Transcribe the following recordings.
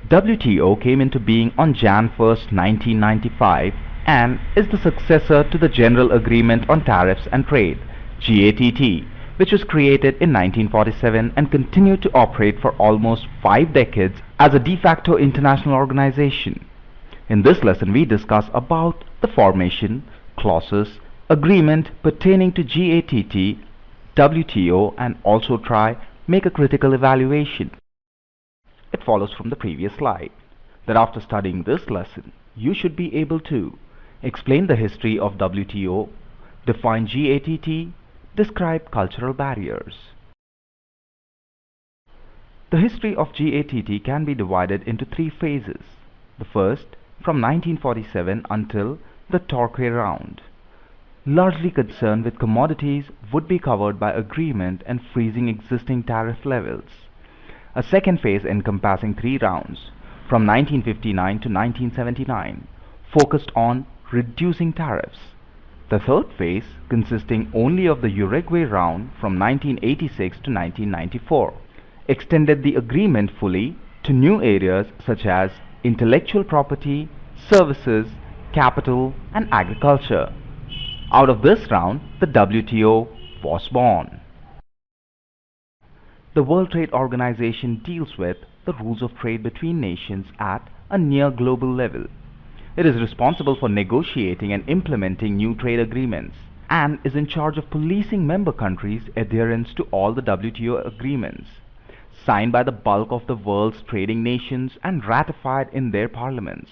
WTO came into being on Jan 1st, 1995 and is the successor to the General Agreement on Tariffs and Trade (GATT), which was created in 1947 and continued to operate for almost 5 decades as a de facto international organization. In this lesson we discuss about the formation, clauses, agreement pertaining to GATT, WTO, and also make a critical evaluation. It follows from the previous slide that after studying this lesson, you should be able to explain the history of WTO, define GATT, describe cultural barriers. The history of GATT can be divided into 3 phases. The first, from 1947 until the Torquay Round, largely concerned with commodities, would be covered by agreement and freezing existing tariff levels. A second phase encompassing 3 rounds, from 1959 to 1979, focused on reducing tariffs. The third phase, consisting only of the Uruguay round from 1986 to 1994, extended the agreement fully to new areas such as intellectual property, services, capital, and agriculture. Out of this round, the WTO was born. The World Trade Organization deals with the rules of trade between nations at a near global level. It is responsible for negotiating and implementing new trade agreements and is in charge of policing member countries' adherence to all the WTO agreements, signed by the bulk of the world's trading nations and ratified in their parliaments.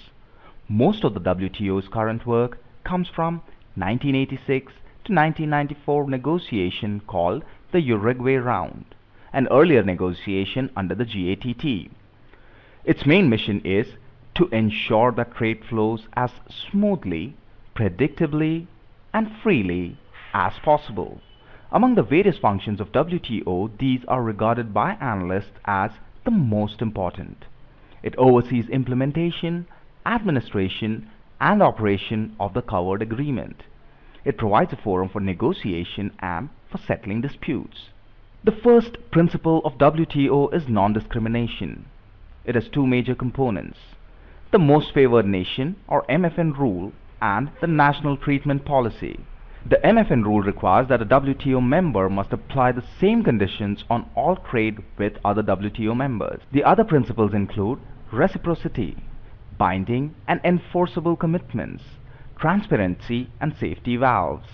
Most of the WTO's current work comes from 1986 to 1994 negotiation called the Uruguay Round, an earlier negotiation under the GATT. Its main mission is to ensure that trade flows as smoothly, predictably, and freely as possible. Among the various functions of WTO, these are regarded by analysts as the most important. It oversees implementation, administration, and operation of the covered agreement. It provides a forum for negotiation and for settling disputes. The first principle of WTO is non-discrimination. It has 2 major components: the most favored nation or MFN rule and the national treatment policy. The MFN rule requires that a WTO member must apply the same conditions on all trade with other WTO members. The other principles include reciprocity, binding and enforceable commitments, transparency, and safety valves.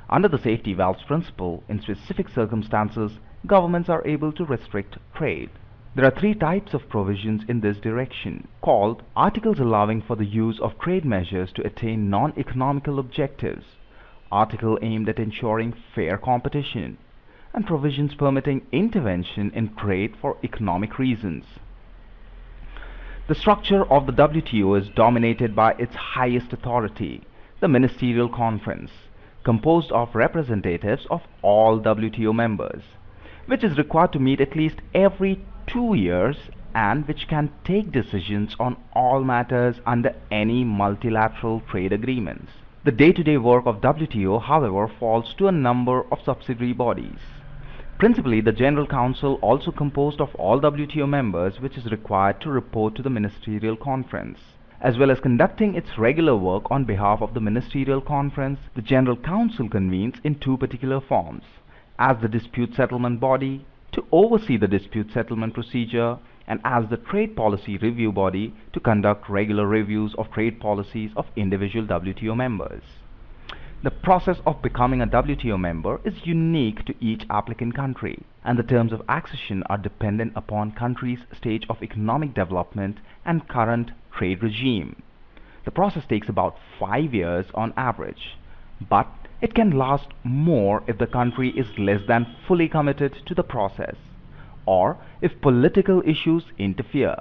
Under the safety valves principle, in specific circumstances, governments are able to restrict trade. There are 3 types of provisions in this direction, called articles allowing for the use of trade measures to attain non-economical objectives, article aimed at ensuring fair competition, and provisions permitting intervention in trade for economic reasons. The structure of the WTO is dominated by its highest authority, the Ministerial Conference, composed of representatives of all WTO members, which is required to meet at least every 2 years and which can take decisions on all matters under any multilateral trade agreements. The day-to-day work of WTO, however, falls to a number of subsidiary bodies. Principally, the General Council, also composed of all WTO members, which is required to report to the Ministerial Conference. As well as conducting its regular work on behalf of the Ministerial Conference, the General Council convenes in 2 particular forms: as the dispute settlement body to oversee the dispute settlement procedure, and as the trade policy review body to conduct regular reviews of trade policies of individual WTO members. The process of becoming a WTO member is unique to each applicant country, and the terms of accession are dependent upon country's stage of economic development and current trade regime. The process takes about 5 years on average, but it can last more if the country is less than fully committed to the process, or if political issues interfere.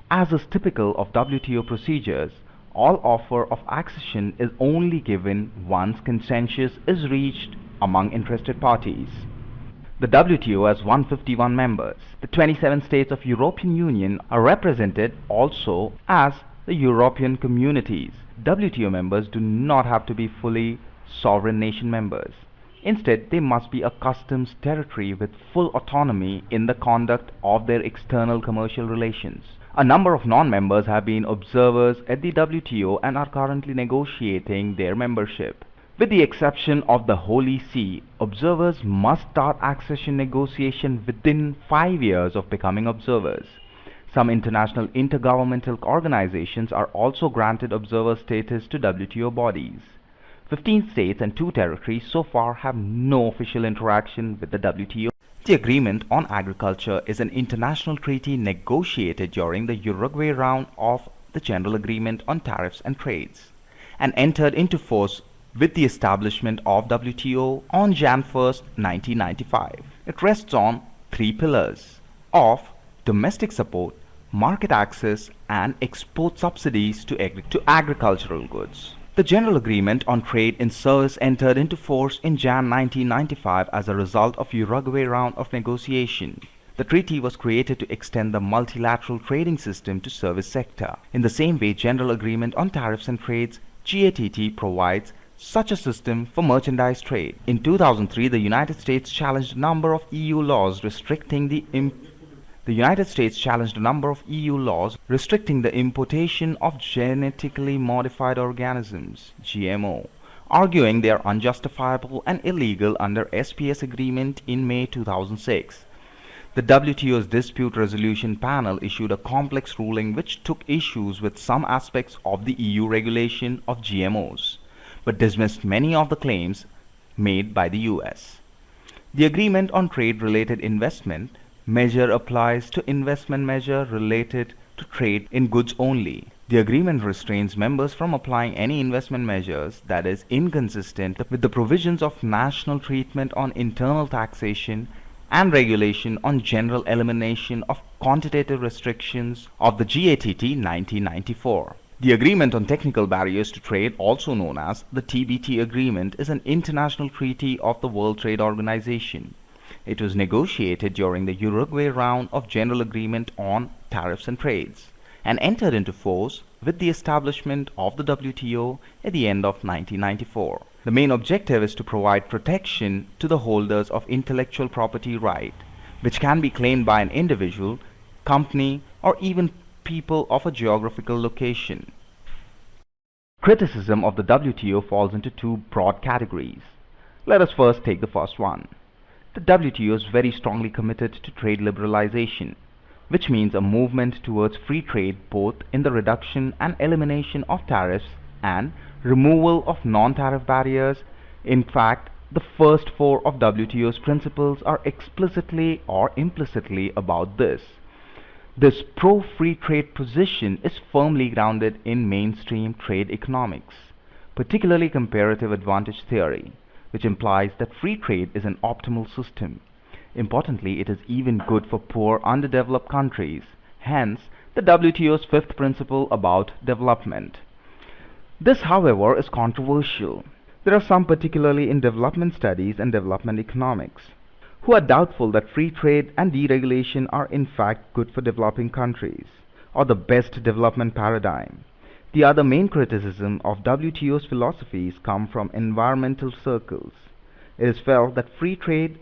As is typical of WTO procedures, all offer of accession is only given once consensus is reached among interested parties. The WTO has 151 members. The 27 states of European Union are represented also as the European communities. WTO members do not have to be fully sovereign nation members. Instead, they must be a customs territory with full autonomy in the conduct of their external commercial relations. A number of non-members have been observers at the WTO and are currently negotiating their membership. With the exception of the Holy See, observers must start accession negotiation within 5 years of becoming observers. Some international intergovernmental organizations are also granted observer status to WTO bodies. 15 states and 2 territories so far have no official interaction with the WTO. The Agreement on Agriculture is an international treaty negotiated during the Uruguay round of the General Agreement on Tariffs and Trades, and entered into force with the establishment of WTO on Jan 1st, 1995. It rests on 3 pillars of domestic support, market access, and export subsidies to agricultural goods. The General Agreement on Trade in Service entered into force in Jan 1995 as a result of Uruguay round of negotiation. The treaty was created to extend the multilateral trading system to service sector. In the same way, General Agreement on Tariffs and Trades (GATT) provides such a system for merchandise trade. In 2003, the United States challenged a number of EU laws restricting the importation of genetically modified organisms (GMO), arguing they are unjustifiable and illegal under SPS agreement in May 2006. The WTO's Dispute Resolution Panel issued a complex ruling which took issues with some aspects of the EU regulation of GMOs, but dismissed many of the claims made by the US. The Agreement on Trade-Related Investment measure applies to investment measure related to trade in goods only. The agreement restrains members from applying any investment measures that is inconsistent with the provisions of national treatment on internal taxation and regulation on general elimination of quantitative restrictions of the GATT 1994. The Agreement on Technical Barriers to Trade, also known as the TBT Agreement, is an international treaty of the World Trade Organization. It was negotiated during the Uruguay round of General Agreement on Tariffs and Trades, and entered into force with the establishment of the WTO at the end of 1994. The main objective is to provide protection to the holders of intellectual property right, which can be claimed by an individual, company, or even people of a geographical location. Criticism of the WTO falls into 2 broad categories. Let us first take the first one. The WTO is very strongly committed to trade liberalization, which means a movement towards free trade both in the reduction and elimination of tariffs and removal of non-tariff barriers. In fact, the first 4 of WTO's principles are explicitly or implicitly about this. This pro-free trade position is firmly grounded in mainstream trade economics, particularly comparative advantage theory, which implies that free trade is an optimal system. Importantly, it is even good for poor, underdeveloped countries, hence the WTO's 5th principle about development. This, however, is controversial. There are some, particularly in development studies and development economics, who are doubtful that free trade and deregulation are in fact good for developing countries, or the best development paradigm. The other main criticism of WTO's philosophies come from environmental circles. It is felt that free trade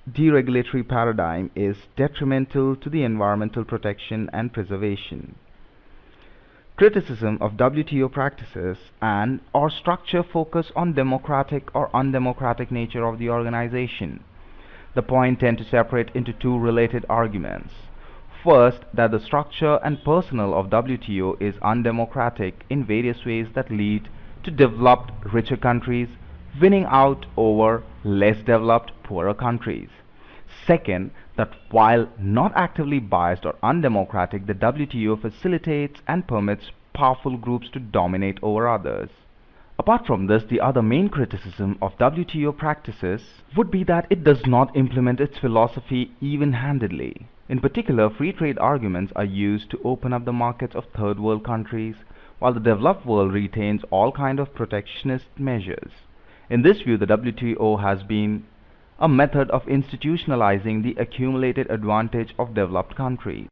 deregulatory paradigm is detrimental to the environmental protection and preservation. Criticism of WTO practices and or structure focus on democratic or undemocratic nature of the organization. The point tend to separate into 2 related arguments. First, that the structure and personnel of WTO is undemocratic in various ways that lead to developed, richer countries winning out over less developed, poorer countries. Second, that while not actively biased or undemocratic, the WTO facilitates and permits powerful groups to dominate over others. Apart from this, the other main criticism of WTO practices would be that it does not implement its philosophy even-handedly. In particular, free trade arguments are used to open up the markets of third world countries, while the developed world retains all kinds of protectionist measures. In this view, the WTO has been a method of institutionalizing the accumulated advantage of developed countries.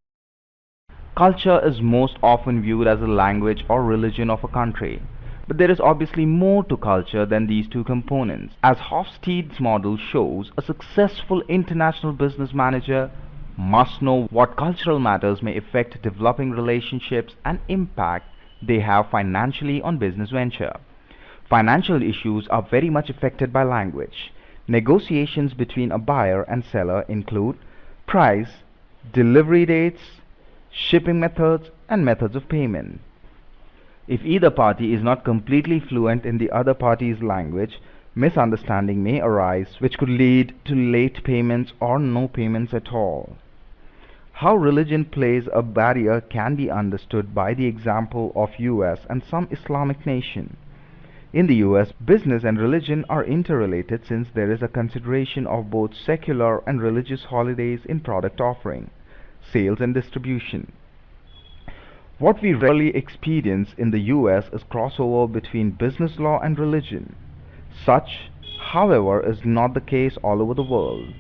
Culture is most often viewed as a language or religion of a country. But there is obviously more to culture than these 2 components. As Hofstede's model shows, a successful international business manager must know what cultural matters may affect developing relationships and impact they have financially on business venture. Financial issues are very much affected by language. Negotiations between a buyer and seller include price, delivery dates, shipping methods, and methods of payment. If either party is not completely fluent in the other party's language, misunderstanding may arise which could lead to late payments or no payments at all. How religion plays a barrier can be understood by the example of US and some Islamic nation. In the US, business and religion are interrelated since there is a consideration of both secular and religious holidays in product offering, sales and distribution. What we rarely experience in the US is crossover between business law and religion. Such, however, is not the case all over the world.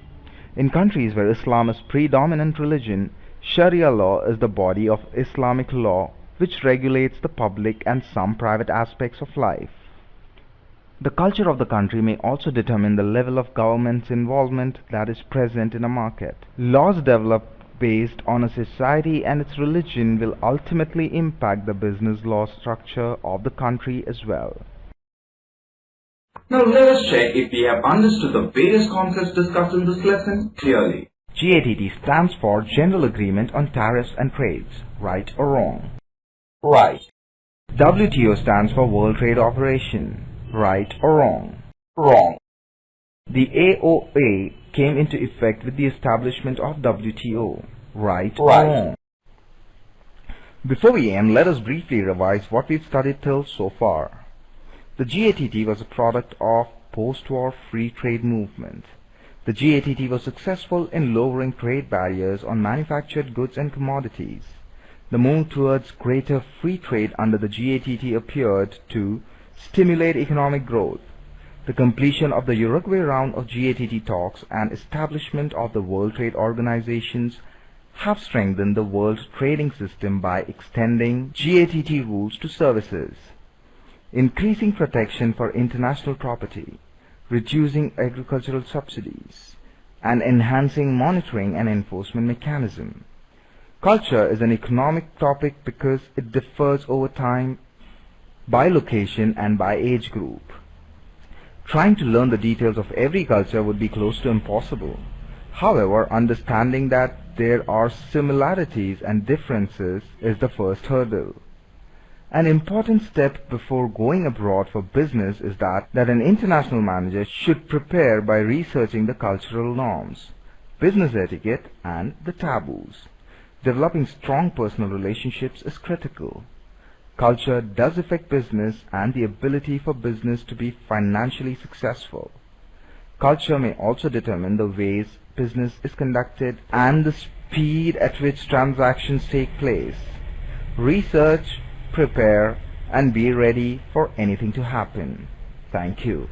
In countries where Islam is predominant religion, Sharia law is the body of Islamic law which regulates the public and some private aspects of life. The culture of the country may also determine the level of government's involvement that is present in a market. Laws developed based on a society and its religion will ultimately impact the business law structure of the country as well. Now let us check if we have understood the various concepts discussed in this lesson clearly. GATT stands for General Agreement on Tariffs and Trades, right or wrong? Right. WTO stands for World Trade Organization, right or wrong? Wrong. The AOA came into effect with the establishment of WTO, right or wrong? Before we end, let us briefly revise what we've studied till so far. The GATT was a product of post-war free trade movement. The GATT was successful in lowering trade barriers on manufactured goods and commodities. The move towards greater free trade under the GATT appeared to stimulate economic growth. The completion of the Uruguay round of GATT talks and establishment of the World Trade Organizations have strengthened the world trading system by extending GATT rules to services, increasing protection for international property, reducing agricultural subsidies, and enhancing monitoring and enforcement mechanism. Culture is an economic topic because it differs over time by location and by age group. Trying to learn the details of every culture would be close to impossible. However, understanding that there are similarities and differences is the first hurdle. An important step before going abroad for business is that an international manager should prepare by researching the cultural norms, business etiquette, and the taboos. Developing strong personal relationships is critical. Culture does affect business and the ability for business to be financially successful. Culture may also determine the ways business is conducted and the speed at which transactions take place. Research, prepare, and be ready for anything to happen. Thank you.